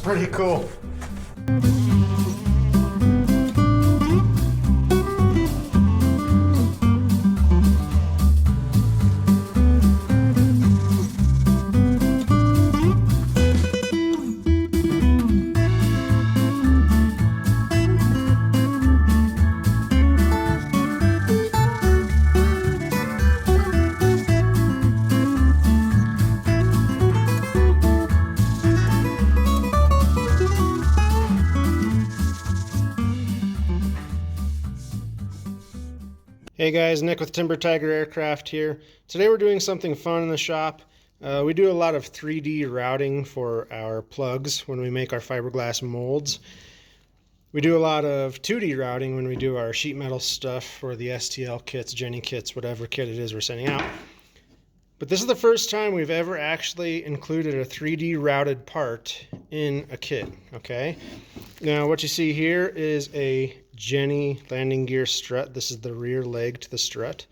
pretty cool. Hey guys, Nick with Timber Tiger Aircraft here. Today we're doing something fun in the shop. We do a lot of 3D routing for our plugs when we make our fiberglass molds. We do a lot of 2D routing when we do our sheet metal stuff for the STL kits, Jenny kits, whatever kit it is we're sending out. But this is the first time we've ever actually included a 3D routed part in a kit, okay? Now what you see here is a Jenny landing gear strut. This is the rear leg to the strut.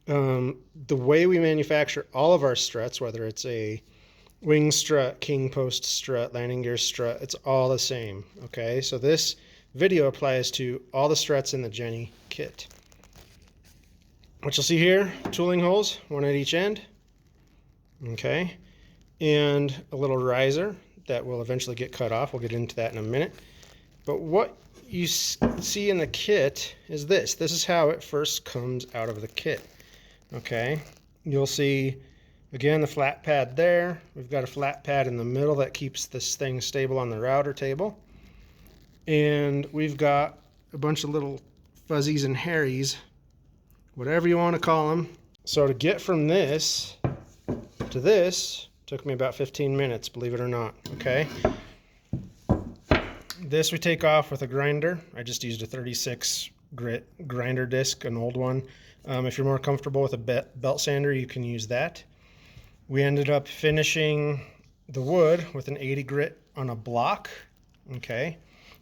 The way we manufacture all of our struts, whether it's a wing strut, king post strut, landing gear strut, it's all the same, okay? So this video applies to all the struts in the Jenny kit. What you'll see here, tooling holes, one at each end, okay? And a little riser that will eventually get cut off. We'll get into that in a minute. But what you see in the kit is this. This is how it first comes out of the kit, okay? You'll see, again, the flat pad there. We've got a flat pad in the middle that keeps this thing stable on the router table. And we've got a bunch of little fuzzies and hairies, whatever you want to call them. So to get from this to this took me about 15 minutes, believe it or not, okay? This we take off with a grinder. I just used a 36 grit grinder disc, an old one. If you're more comfortable with a belt sander, you can use that. We ended up finishing the wood with an 80 grit on a block, okay?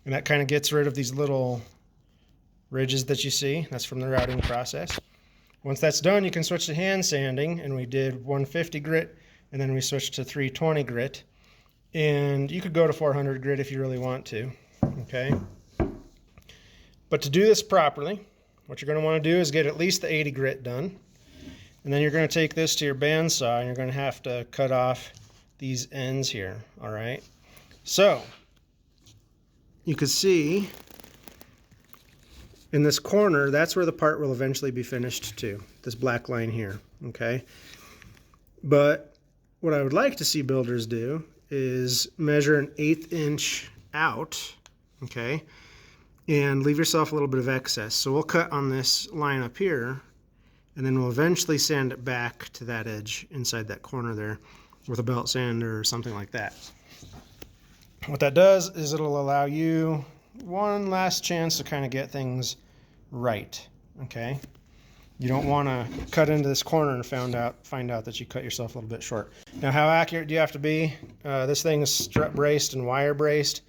And that kind of gets rid of these little ridges that you see. That's from the routing process. Once that's done, you can switch to hand sanding, and we did 150 grit, and then we switched to 320 grit. And you could go to 400 grit if you really want to, okay? But to do this properly, what you're going to want to do is get at least the 80 grit done. And then you're going to take this to your bandsaw, and you're going to have to cut off these ends here, all right? So, you can see in this corner, that's where the part will eventually be finished too, this black line here, okay? But what I would like to see builders do is measure an 1/8 inch out, okay, and leave yourself a little bit of excess. So we'll cut on this line up here, and then we'll eventually sand it back to that edge inside that corner there with a belt sander or something like that. What that does is it'll allow you one last chance to kind of get things right, okay? You don't want to cut into this corner and find out that you cut yourself a little bit short. Now, how accurate do you have to be? This thing is strut braced and wire braced.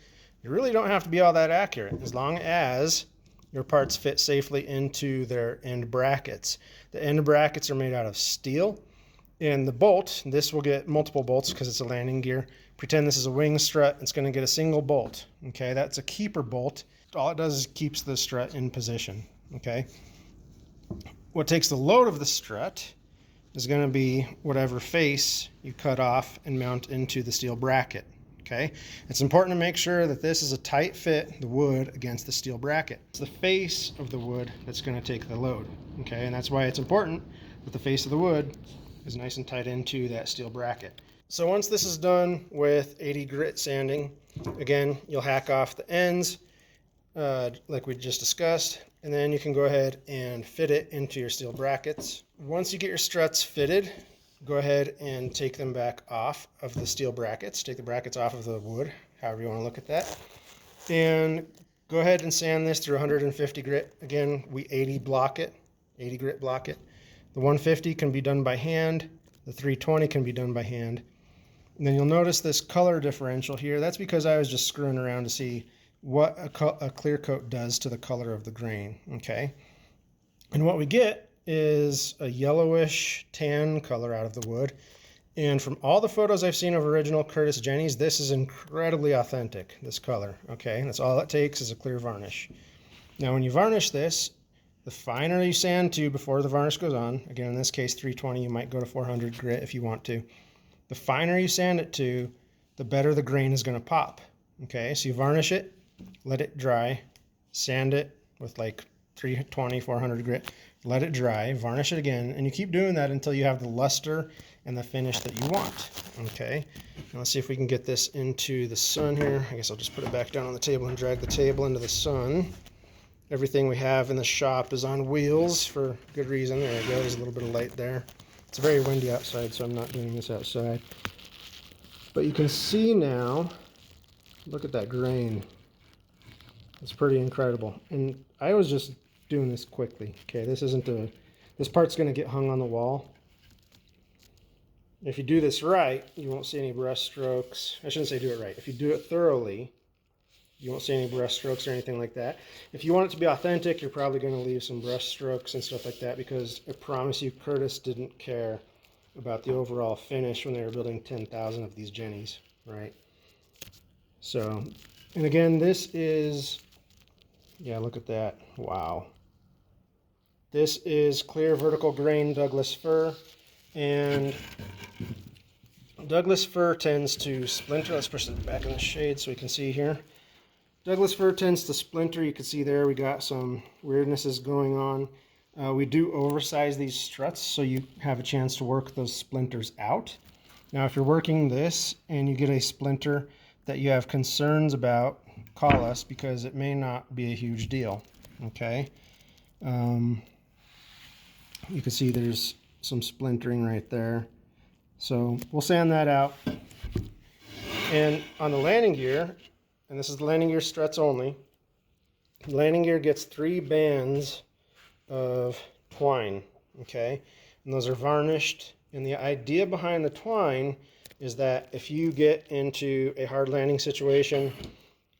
You really don't have to be all that accurate as long as your parts fit safely into their end brackets. The end brackets are made out of steel, and the bolt, this will get multiple bolts because it's a landing gear. Pretend this is a wing strut. It's going to get a single bolt, okay? That's a keeper bolt. All it does is keeps the strut in position, okay? What takes the load of the strut is going to be whatever face you cut off and mount into the steel bracket, okay? It's important to make sure that this is a tight fit, the wood, against the steel bracket. It's the face of the wood that's going to take the load, okay? And that's why it's important that the face of the wood is nice and tight into that steel bracket. So once this is done with 80 grit sanding, again, you'll hack off the ends like we just discussed, and then you can go ahead and fit it into your steel brackets. Once you get your struts fitted, go ahead and take them back off of the steel brackets. Take the brackets off of the wood, however you want to look at that. And go ahead and sand this through 150 grit. Again, we 80 grit block it. The 150 can be done by hand. The 320 can be done by hand. And then you'll notice this color differential here. That's because I was just screwing around to see what a clear coat does to the color of the grain, okay? And what we get is a yellowish tan color out of the wood. And from all the photos I've seen of original Curtis Jennies, this is incredibly authentic, this color, okay? That's all it takes is a clear varnish. Now when you varnish this, the finer you sand to before the varnish goes on, again in this case 320, you might go to 400 grit if you want to. The finer you sand it to, the better the grain is going to pop, okay? So you varnish it, let it dry, sand it with like 320, 400 grit, let it dry, varnish it again, and you keep doing that until you have the luster and the finish that you want, okay? Now let's see if we can get this into the sun here. I guess I'll just put it back down on the table and drag the table into the sun. Everything we have in the shop is on wheels for good reason. There we go, there's a little bit of light there. It's very windy outside, so I'm not doing this outside. But you can see now, look at that grain. It's pretty incredible. And I was just doing this quickly. Okay, this part's gonna get hung on the wall. If you do this right, you won't see any brush strokes. I shouldn't say do it right. If you do it thoroughly, you won't see any brush strokes or anything like that. If you want it to be authentic, you're probably gonna leave some brush strokes and stuff like that, because I promise you, Curtis didn't care about the overall finish when they were building 10,000 of these Jennies, right? So, and again, this is, yeah, look at that, wow. This is clear vertical grain Douglas fir, and Douglas fir tends to splinter. Let's push it back in the shade so we can see here. Douglas fir tends to splinter. You can see there we got some weirdnesses going on. We do oversize these struts so you have a chance to work those splinters out. Now if you're working this and you get a splinter that you have concerns about, call us, because it may not be a huge deal, okay? You can see there's some splintering right there. So we'll sand that out. And on the landing gear, and this is the landing gear struts only, the landing gear gets 3 bands of twine, okay? And those are varnished. And the idea behind the twine is that if you get into a hard landing situation,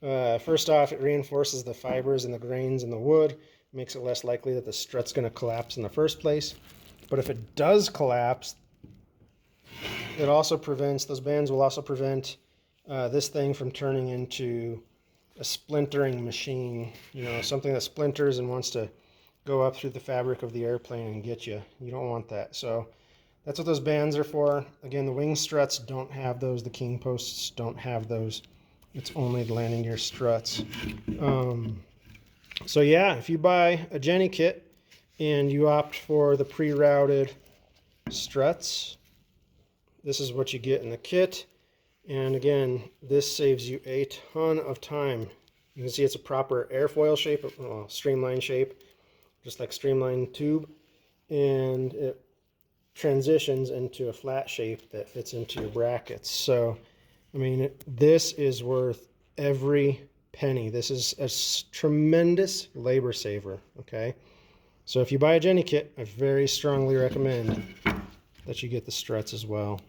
first off, it reinforces the fibers and the grains in the wood, makes it less likely that the strut's going to collapse in the first place. But if it does collapse, it also prevents, those bands will also prevent this thing from turning into a splintering machine, you know, something that splinters and wants to go up through the fabric of the airplane and get you. You don't want that. So that's what those bands are for. Again, the wing struts don't have those. The king posts don't have those. It's only the landing gear struts. So yeah, if you buy a Jenny kit and you opt for the pre-routed struts, this is what you get in the kit. And again, this saves you a ton of time. You can see it's a proper airfoil shape, well, streamline shape, just like streamline tube, and it transitions into a flat shape that fits into your brackets. So, I mean, this is worth every penny. This is a tremendous labor saver, okay? So if you buy a Jenny kit, I very strongly recommend that you get the struts as well.